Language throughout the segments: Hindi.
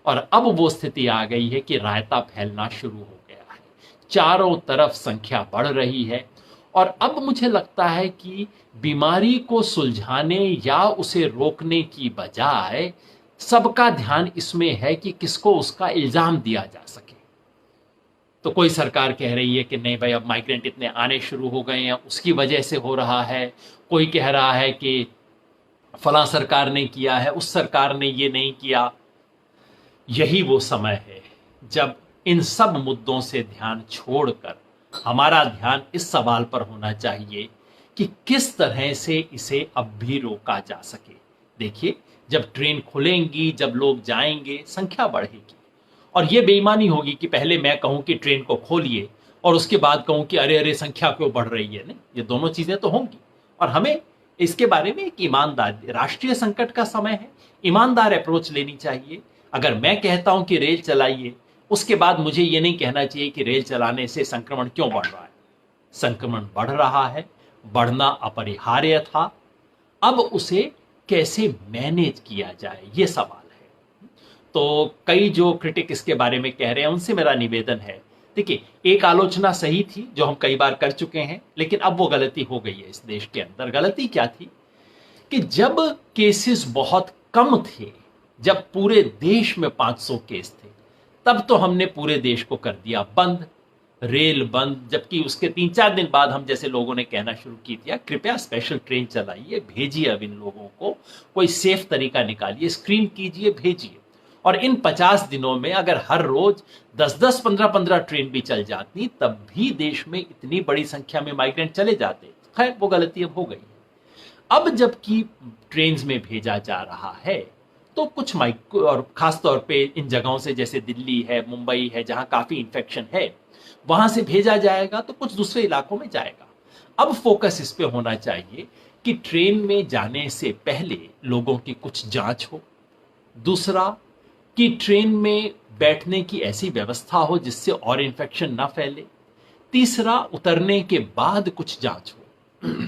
और अब वो स्थिति आ गई है कि रायता फैलना शुरू हो गया है, चारों तरफ संख्या बढ़ रही है। और अब मुझे लगता है कि बीमारी को सुलझाने या उसे रोकने की बजाय सबका ध्यान इसमें है कि किसको उसका इल्जाम दिया जा सके। तो कोई सरकार कह रही है कि नहीं भाई अब माइग्रेंट इतने आने शुरू हो गए हैं उसकी वजह से हो रहा है, कोई कह रहा है कि फलां सरकार ने किया है, उस सरकार ने ये नहीं किया। यही वो समय है जब इन सब मुद्दों से ध्यान छोड़कर हमारा ध्यान इस सवाल पर होना चाहिए कि किस तरह से इसे अब भी रोका जा सके। देखिए, जब ट्रेन खुलेंगी, जब लोग जाएंगे, संख्या बढ़ेगी। और यह बेईमानी होगी कि पहले मैं कहूं कि ट्रेन को खोलिए और उसके बाद कहूं कि अरे अरे संख्या क्यों बढ़ रही है। नहीं, ये दोनों चीजें तो होंगी। और हमें इसके बारे में एक ईमानदार, राष्ट्रीय संकट का समय है, ईमानदार अप्रोच लेनी चाहिए। अगर मैं कहता हूं कि रेल चलाइए, उसके बाद मुझे ये नहीं कहना चाहिए कि रेल चलाने से संक्रमण क्यों बढ़ रहा है। संक्रमण बढ़ रहा है, बढ़ना अपरिहार्य था, अब उसे कैसे मैनेज किया जाए ये सवाल है। तो कई जो क्रिटिक इसके बारे में कह रहे हैं उनसे मेरा निवेदन है, देखिए एक आलोचना सही थी जो हम कई बार कर चुके हैं, लेकिन अब वो गलती हो गई है इस देश के अंदर। गलती क्या थी कि जब केसेस बहुत कम थे, जब पूरे देश में 500 केस थे, तब तो हमने पूरे देश को कर दिया बंद, रेल बंद। जबकि उसके 3-4 दिन बाद हम जैसे लोगों ने कहना शुरू की थी, कृपया स्पेशल ट्रेन चलाइए, भेजिए अब इन लोगों को, कोई सेफ तरीका निकालिए, स्क्रीन कीजिए, भेजिए। और इन 50 दिनों में अगर हर रोज 10-10, 15-15 ट्रेन भी चल जाती, तब भी देश में इतनी बड़ी संख्या में माइग्रेंट चले जाते। खैर, वो गलती अब हो गई है। अब जबकि ट्रेन में भेजा जा रहा है तो कुछ और खासतौर पे इन जगहों से जैसे दिल्ली है, मुंबई है, जहां काफी इन्फेक्शन है, वहां से भेजा जाएगा तो कुछ दूसरे इलाकों में जाएगा। अब फोकस इस पे होना चाहिए कि ट्रेन में जाने से पहले लोगों की कुछ जांच हो। दूसरा, कि ट्रेन में बैठने की ऐसी व्यवस्था हो जिससे और इन्फेक्शन ना फैले। तीसरा, उतरने के बाद कुछ जांच हो।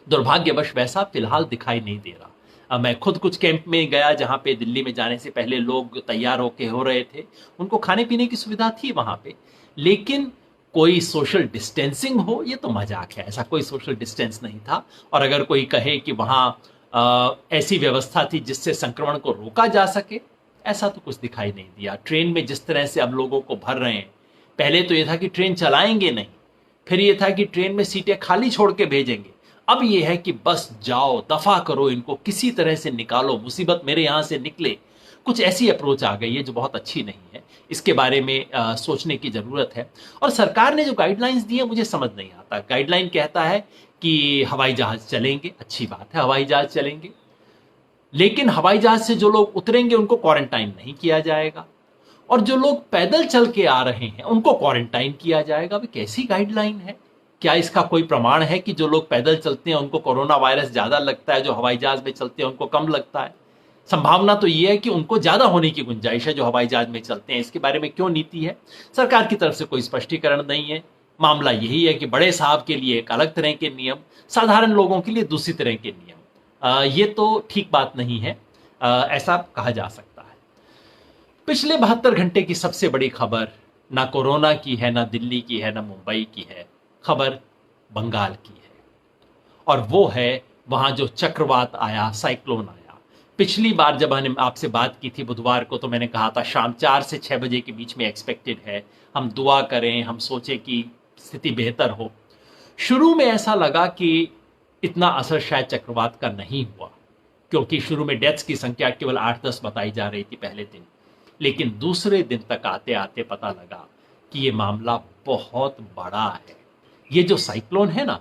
दुर्भाग्यवश वैसा फिलहाल दिखाई नहीं दे रहा। मैं खुद कुछ कैंप में गया जहां पे दिल्ली में जाने से पहले लोग तैयार होके हो रहे थे, उनको खाने पीने की सुविधा थी वहां पे, लेकिन कोई सोशल डिस्टेंसिंग हो ये तो मजाक है, ऐसा कोई सोशल डिस्टेंस नहीं था। और अगर कोई कहे कि वहां ऐसी व्यवस्था थी जिससे संक्रमण को रोका जा सके, ऐसा तो कुछ दिखाई नहीं दिया। ट्रेन में जिस तरह से अब लोगों को भर रहे हैं, पहले तो यह था कि ट्रेन चलाएंगे नहीं, फिर यह था कि ट्रेन में सीटें खाली छोड़ के भेजेंगे, अब यह है कि बस जाओ, दफा करो, इनको किसी तरह से निकालो, मुसीबत मेरे यहां से निकले। कुछ ऐसी अप्रोच आ गई है जो बहुत अच्छी नहीं है। इसके बारे में सोचने की जरूरत है। और सरकार ने जो गाइडलाइंस दी है मुझे समझ नहीं आता। गाइडलाइन कहता है कि हवाई जहाज चलेंगे, अच्छी बात है, हवाई जहाज चलेंगे, लेकिन हवाई जहाज से जो लोग उतरेंगे उनको क्वारंटाइन नहीं किया जाएगा, और जो लोग पैदल चल के आ रहे हैं उनको क्वारंटाइन किया जाएगा। वे कैसी गाइडलाइन है? क्या इसका कोई प्रमाण है कि जो लोग पैदल चलते हैं उनको कोरोना वायरस ज्यादा लगता है, जो हवाई जहाज में चलते हैं उनको कम लगता है? संभावना तो यह है कि उनको ज्यादा होने की गुंजाइश है जो हवाई जहाज में चलते हैं। इसके बारे में क्यों नीति है? सरकार की तरफ से कोई स्पष्टीकरण नहीं है। मामला यही है कि बड़े साहब के लिए एक अलग तरह के नियम, साधारण लोगों के लिए दूसरी तरह के नियम। ये तो ठीक बात नहीं है, ऐसा कहा जा सकता है। पिछले 72 घंटे की सबसे बड़ी खबर ना कोरोना की है, ना दिल्ली की है, ना मुंबई की है, खबर बंगाल की है। और वो है वहां जो चक्रवात आया, साइक्लोन आया। पिछली बार जब हमने आपसे बात की थी बुधवार को, तो मैंने कहा था शाम 4 से 6 बजे के बीच में एक्सपेक्टेड है। हम दुआ करें, हम सोचें कि स्थिति बेहतर हो। शुरू में ऐसा लगा कि इतना असर शायद चक्रवात का नहीं हुआ, क्योंकि शुरू में डेथ्स की संख्या केवल 8-10 बताई जा रही थी पहले दिन, लेकिन दूसरे दिन तक आते आते पता लगा कि ये मामला बहुत बड़ा है। ये जो साइक्लोन है ना,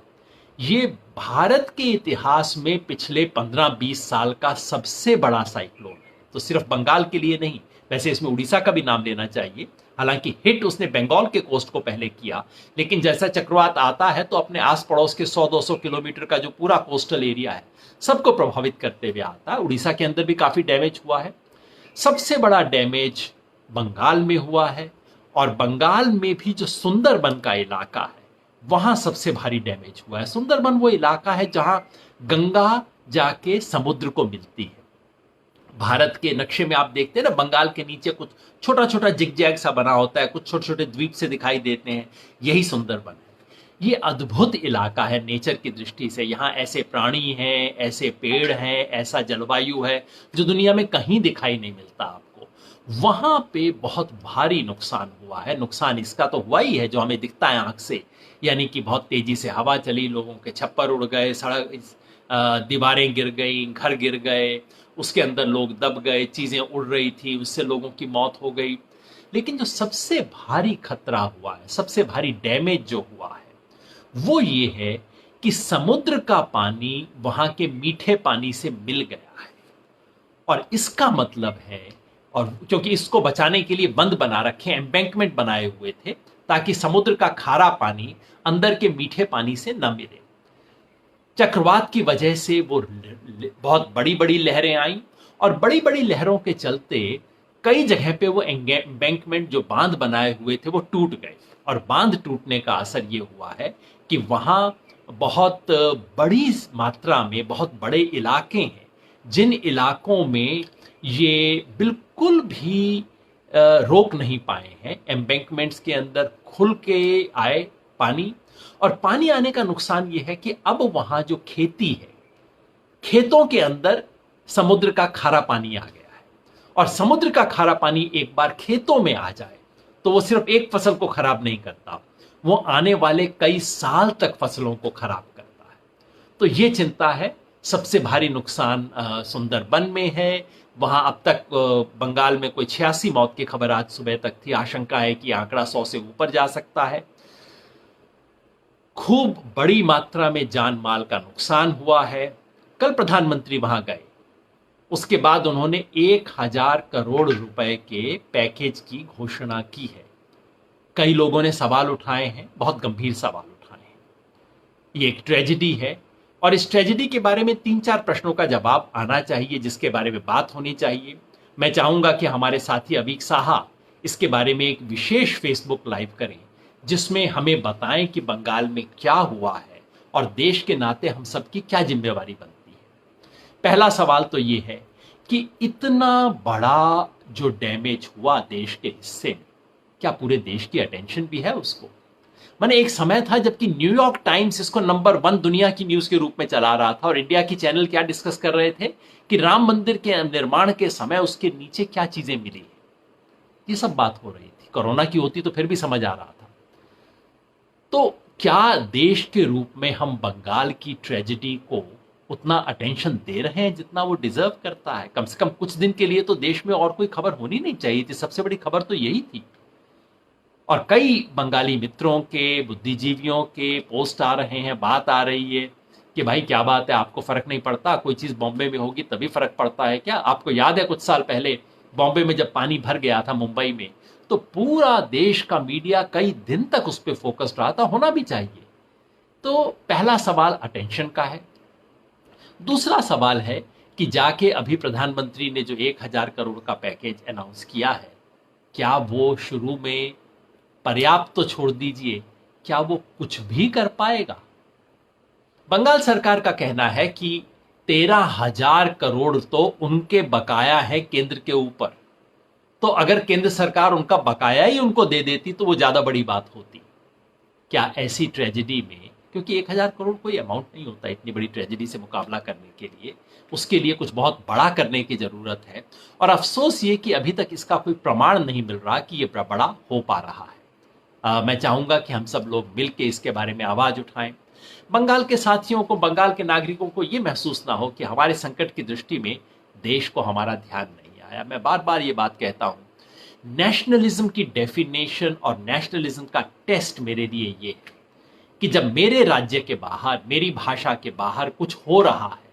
ये भारत के इतिहास में पिछले 15-20 साल का सबसे बड़ा साइक्लोन है। तो सिर्फ बंगाल के लिए नहीं, वैसे इसमें उड़ीसा का भी नाम लेना चाहिए। हालांकि हिट उसने बंगाल के कोस्ट को पहले किया, लेकिन जैसा चक्रवात आता है तो अपने आस पड़ोस के 100-200 किलोमीटर का जो पूरा कोस्टल एरिया है सबको प्रभावित करते हुए आता है। उड़ीसा के अंदर भी काफी डैमेज हुआ है। सबसे बड़ा डैमेज बंगाल में हुआ है, और बंगाल में भी जो सुंदरबन का इलाका है वहां सबसे भारी डैमेज हुआ है। सुंदरबन वो इलाका है जहां गंगा जाके समुद्र को मिलती है। भारत के नक्शे में आप देखते हैं ना, बंगाल के नीचे कुछ छोटा छोटा जिगजैग सा बना होता है, कुछ छोटे छोटे द्वीप से दिखाई देते हैं, यही सुंदरबन है। ये अद्भुत इलाका है नेचर की दृष्टि से। यहाँ ऐसे प्राणी हैं, ऐसे पेड़ हैं, ऐसा जलवायु है जो दुनिया में कहीं दिखाई नहीं मिलता आपको। वहां पे बहुत भारी नुकसान हुआ है। नुकसान इसका तो हुआ ही है जो हमें दिखता है आंख से, यानी कि बहुत तेजी से हवा चली, लोगों के छप्पर उड़ गए, सड़क दीवारें गिर गई, घर गिर गए, उसके अंदर लोग दब गए, चीजें उड़ रही थी, उससे लोगों की मौत हो गई। लेकिन जो सबसे भारी खतरा हुआ है, सबसे भारी डैमेज जो हुआ है, वो ये है कि समुद्र का पानी वहां के मीठे पानी से मिल गया है। और इसका मतलब है, और क्योंकि इसको बचाने के लिए बंद बना रखे, एम्बैंकमेंट बनाए हुए थे ताकि समुद्र का खारा पानी अंदर के मीठे पानी से न मिले। चक्रवात की वजह से वो बहुत बड़ी बड़ी लहरें आई, और बड़ी बड़ी लहरों के चलते कई जगह पे वो एम्बैंकमेंट जो बांध बनाए हुए थे वो टूट गए। और बांध टूटने का असर ये हुआ है कि वहां बहुत बड़ी मात्रा में बहुत बड़े इलाके हैं जिन इलाकों में ये बिल्कुल भी रोक नहीं पाए हैं। एम्बैंकमेंट्स के अंदर खुल के आए पानी, और पानी आने का नुकसान यह है कि अब वहां जो खेती है, खेतों के अंदर समुद्र का खारा पानी आ गया है। और समुद्र का खारा पानी एक बार खेतों में आ जाए तो वो सिर्फ एक फसल को खराब नहीं करता, वो आने वाले कई साल तक फसलों को खराब करता है। तो ये चिंता है। सबसे भारी नुकसान सुंदरबन में है। वहां अब तक बंगाल में कोई 86 मौत की खबर आज सुबह तक थी। आशंका है कि आंकड़ा 100 से ऊपर जा सकता है। खूब बड़ी मात्रा में जान माल का नुकसान हुआ है। कल प्रधानमंत्री वहां गए, उसके बाद उन्होंने 1000 करोड़ रुपए के पैकेज की घोषणा की है। कई लोगों ने सवाल उठाए हैं, बहुत गंभीर सवाल उठाए हैं। ये एक ट्रेजेडी है, और इस ट्रेजेडी के बारे में 3-4 प्रश्नों का जवाब आना चाहिए, जिसके बारे में बात होनी चाहिए। मैं चाहूंगा कि हमारे साथी अवीक साहा इसके बारे में एक विशेष फेसबुक लाइव करें, जिसमें हमें बताएं कि बंगाल में क्या हुआ है और देश के नाते हम सबकी क्या जिम्मेवारी बनती है। पहला सवाल तो ये है कि इतना बड़ा जो डैमेज हुआ देश के हिस्से में, क्या पूरे देश की अटेंशन भी है उसको? माने एक समय था जबकि न्यूयॉर्क टाइम्स इसको नंबर 1 दुनिया की न्यूज के रूप में चला रहा था, और इंडिया की चैनल क्या डिस्कस कर रहे थे कि राम मंदिर के निर्माण के समय उसके नीचे क्या चीजें मिली, ये सब बात हो रही थी। कोरोना की होती तो फिर भी समझ आ रहा था। तो क्या देश के रूप में हम बंगाल की ट्रेजेडी को उतना अटेंशन दे रहे हैं जितना वो डिजर्व करता है? कम से कम कुछ दिन के लिए तो देश में और कोई खबर होनी नहीं चाहिए थी। सबसे बड़ी खबर तो यही थी। और कई बंगाली मित्रों के, बुद्धिजीवियों के पोस्ट आ रहे हैं, बात आ रही है कि भाई क्या बात है, आपको फर्क नहीं पड़ता? कोई चीज बॉम्बे में होगी तभी फर्क पड़ता है क्या? आपको याद है कुछ साल पहले बॉम्बे में जब पानी भर गया था मुंबई में, तो पूरा देश का मीडिया कई दिन तक उस पर फोकस्ड रहा था। होना भी चाहिए। तो पहला सवाल अटेंशन का है। दूसरा सवाल है कि जाके अभी प्रधानमंत्री ने जो 1000 करोड़ का पैकेज अनाउंस किया है, क्या वो शुरू में पर्याप्त तो छोड़ दीजिए, क्या वो कुछ भी कर पाएगा? बंगाल सरकार का कहना है कि 13,000 करोड़ तो उनके बकाया है केंद्र के ऊपर। तो अगर केंद्र सरकार उनका बकाया ही उनको दे देती तो वो ज्यादा बड़ी बात होती। क्या ऐसी ट्रेजेडी में, क्योंकि 1000 करोड़ कोई अमाउंट नहीं होता इतनी बड़ी ट्रेजेडी से मुकाबला करने के लिए, उसके लिए कुछ बहुत बड़ा करने की जरूरत है। और अफसोस ये कि अभी तक इसका कोई प्रमाण नहीं मिल रहा कि ये बड़ा हो पा रहा है। मैं चाहूंगा कि हम सब लोग मिलकर इसके बारे में आवाज उठाएं। बंगाल के साथियों को, बंगाल के नागरिकों को ये महसूस ना हो कि हमारे संकट की दृष्टि में देश को हमारा ध्यान नहीं आया। मैं बार बार ये बात कहता हूं, नेशनलिज्म की डेफिनेशन और नेशनलिज्म का टेस्ट मेरे लिए ये है कि जब मेरे राज्य के बाहर, मेरी भाषा के बाहर कुछ हो रहा है,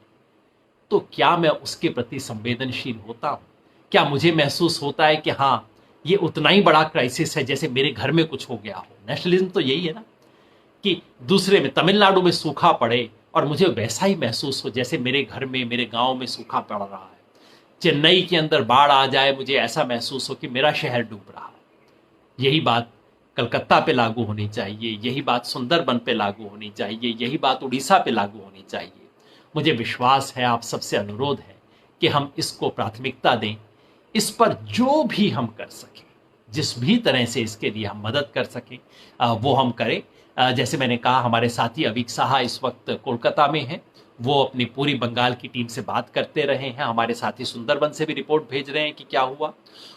तो क्या मैं उसके प्रति संवेदनशील होता हूं? क्या मुझे महसूस होता है कि हाँ, ये उतना ही बड़ा क्राइसिस है जैसे मेरे घर में कुछ हो गया हो? नेशनलिज्म तो यही है ना कि दूसरे में, तमिलनाडु में सूखा पड़े और मुझे वैसा ही महसूस हो जैसे मेरे घर में, मेरे गांव में सूखा पड़ रहा है। चेन्नई के अंदर बाढ़ आ जाए, मुझे ऐसा महसूस हो कि मेरा शहर डूब रहा है। यही बात कलकत्ता पे लागू होनी चाहिए, यही बात सुंदरबन पे लागू होनी चाहिए, यही बात उड़ीसा पे लागू होनी चाहिए। मुझे विश्वास है, आप सबसे अनुरोध है कि हम इसको प्राथमिकता दें, इस पर जो भी हम कर सकें, जिस भी तरह से इसके लिए हम मदद कर सकें वो हम करें। जैसे मैंने कहा, हमारे साथी अवीक साहा इस वक्त कोलकाता में हैं, वो अपनी पूरी बंगाल की टीम से बात करते रहे हैं। हमारे साथी सुंदरबन से भी रिपोर्ट भेज रहे हैं कि क्या हुआ,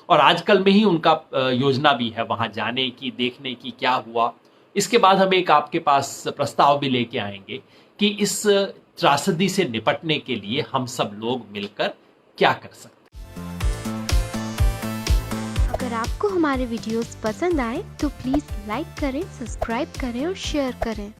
और आजकल में ही उनका योजना भी है वहां जाने की, देखने की क्या हुआ। इसके बाद हम एक आपके पास प्रस्ताव भी लेके आएंगे कि इस त्रासदी से निपटने के लिए हम सब लोग मिलकर क्या कर सकते हैं। अगर आपको हमारे वीडियोस पसंद आए तो प्लीज़ लाइक करें, सब्सक्राइब करें और शेयर करें।